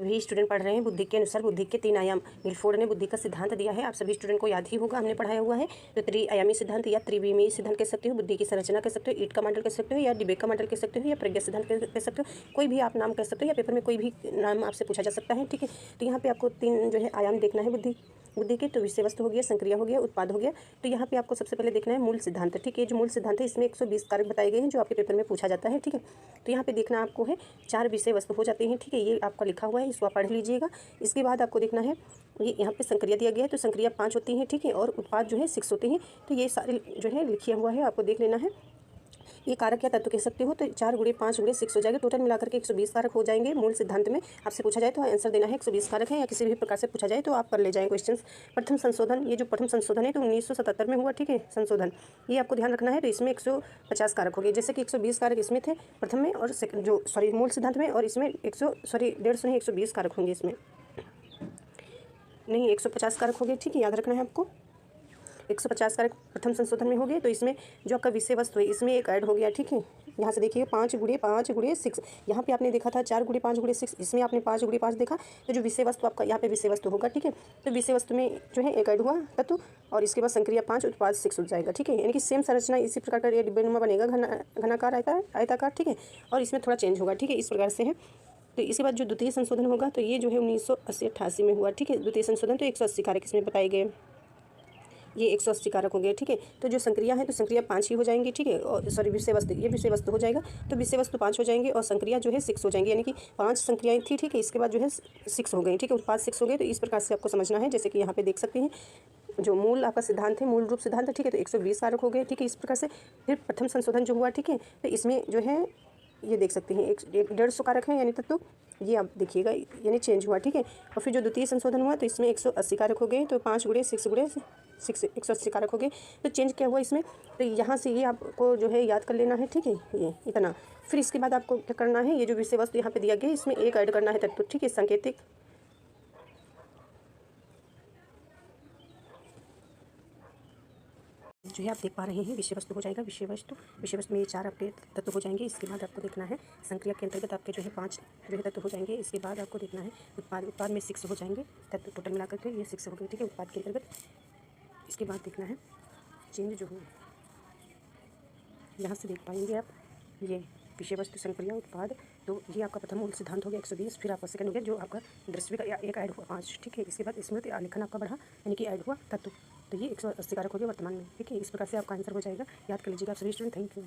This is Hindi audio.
सभी स्टूडेंट पढ़ रहे हैं बुद्धि के अनुसार बुद्धि के 3 आयाम। गिलफोर्ड ने बुद्धि का सिद्धांत दिया है, आप सभी स्टूडेंट को याद ही होगा, हमने पढ़ाया हुआ है। तो त्रिआयामी सिद्धांत या त्रिविमीय सिद्धांत कह सकते हो, बुद्धि की संरचना कह सकते हो, ईंट का मॉडल कह सकते हो, या डिबे का मॉडल कह सकते हो, या प्रज्ञा सिद्धांत कह सकते हो। कोई भी आप नाम कह सकते हो, या पेपर में कोई भी नाम आपसे पूछा जा सकता है। ठीक है, तो यहाँ पे आपको 3 जो है आयाम देखना है बुद्धि के। तो विषय वस्तु हो गया, संक्रिया हो गया, उत्पाद हो गया। तो यहाँ पे आपको सबसे पहले देखना है मूल सिद्धांत। ठीक है, जो मूल सिद्धांत है इसमें 120 कारक बताए गए हैं जो आपके पेपर में पूछा जाता है। ठीक है, तो यहाँ पे देखना आपको है 4 विषय वस्तु हो जाते हैं। ठीक है, ये आपका लिखा हुआ है, इसको आप पढ़ लीजिएगा। इसके बाद आपको देखना है ये यहाँ पे संक्रिया दिया गया है, तो संक्रिया 5 होती हैं। ठीक है, और उत्पाद जो है 6 होते हैं। तो ये सारे जो है लिखिया हुआ है, आपको देख लेना है। ये कारक या तत्व कह सकते हो। तो 4 × 5 × 6 हो जाएगा, टोटल मिलाकर के 120 कारक हो जाएंगे। मूल सिद्धांत में आपसे पूछा जाए तो आंसर देना है 120 कारक है, या किसी भी प्रकार से पूछा जाए तो आप कर ले जाएं क्वेश्चन। प्रथम संशोधन, ये जो प्रथम संशोधन है तो 1977 में हुआ। ठीक है, संशोधन ये आपको ध्यान रखना है। तो इसमें 150 कारक हो गए, जैसे कि 120 कारक इसमें थे प्रथम में, और जो मूल सिद्धांत में, और इसमें 150 नहीं 120 कारक होंगे, इसमें नहीं 150 कारक हो गए। ठीक है, याद रखना है आपको। 150 कारक प्रथम संशोधन में हो गए। तो इसमें जो आपका विषय वस्तु है इसमें एक ऐड हो गया। ठीक है, यहाँ से देखिए 5 × 5 × 6, यहाँ पे आपने देखा था 4 × 5 × 6, इसमें आपने 5 × 5 देखा। तो जो विषय वस्तु आपका यहाँ पे विषय वस्तु होगा। ठीक है, तो विषय वस्तु में जो है एक ऐड हुआ तत्व, और इसके बाद संक्रिया 5, उत्पाद 6 हो जाएगा। ठीक है, यानी कि सेम संरचना इसी प्रकार का डिब्बेनुमा बनेगा, घनाकार आयताकार। ठीक है, और इसमें थोड़ा चेंज होगा। ठीक है, इस प्रकार से है। तो इसके बाद जो द्वितीय संशोधन होगा तो ये जो है 1980-88 में हुआ। ठीक है, द्वितीय संशोधन तो 180 कारक इसमें बताए गए, ये 180 कारक हो गए। ठीक है, तो जो संक्रिया है तो संक्रिया 5 ही हो जाएंगी। ठीक है, और सॉरी विषय वस्तु, ये विषय वस्तु हो जाएगा, तो विषय वस्तु 5 हो जाएंगे और संक्रिया जो है 6 हो जाएंगी, यानी कि 5 संक्रियाएं थी। ठीक है, इसके बाद जो है 6 हो गई। ठीक है, उत्पाद 6 हो गए। तो इस प्रकार से आपको समझना है, जैसे कि यहाँ पे देख सकते हैं जो मूल आपका सिद्धांत है, मूल रूप सिद्धांत है। ठीक है, तो 120 कारक हो गए। ठीक है, इस प्रकार से फिर प्रथम संशोधन जो हुआ। ठीक है, तो इसमें जो है ये देख सकते हैं 150 कारक है, यानी तत्व ये आप देखिएगा, यानी चेंज हुआ। ठीक है, और फिर जो द्वितीय संशोधन हुआ तो इसमें 180 कारक हो गए। तो 5 × 6 × 6 180 कारक हो गए। तो चेंज क्या हुआ इसमें, तो यहाँ से ये आपको जो है याद कर लेना है। ठीक है, ये इतना। फिर इसके बाद आपको क्या करना है, ये जो विषय वस्तु यहाँ पे दिया गया इसमें एक ऐड करना है तत्व। ठीक है, सांकेतिक जो है आप देख पा रहे हैं विषय वस्तु हो जाएगा। विषय वस्तु में ये 4 आपके तत्व हो जाएंगे। इसके बाद आपको देखना है संक्रिया के अंतर्गत आपके जो है 5 जो है तत्व हो जाएंगे। इसके बाद आपको देखना है उत्पाद में 6 हो जाएंगे तत्व, टोटल मिलाकर के ये 6 हो गए। ठीक है, उत्पाद के अंतर्गत। इसके बाद देखना है चेंज जो हो, यहाँ से देख पाएंगे आप, ये विषय वस्तु संक्रिया उत्पाद, तो ये आपका प्रथम मूल सिद्धांत हो गया 120। फिर आपका सेकंड हो गया जो आपका दृश्य का एक ऐड हुआ 5। ठीक है, इसके बाद स्मृति आलेखन आपका बढ़ा, यानी कि ऐड हुआ तत्व, तो ये 180 कारक हो गया वर्तमान में। ठीक है, इस प्रकार से आपका आंसर हो जाएगा, याद कर लीजिएगा आप सभी स्टूडेंट। Thank you.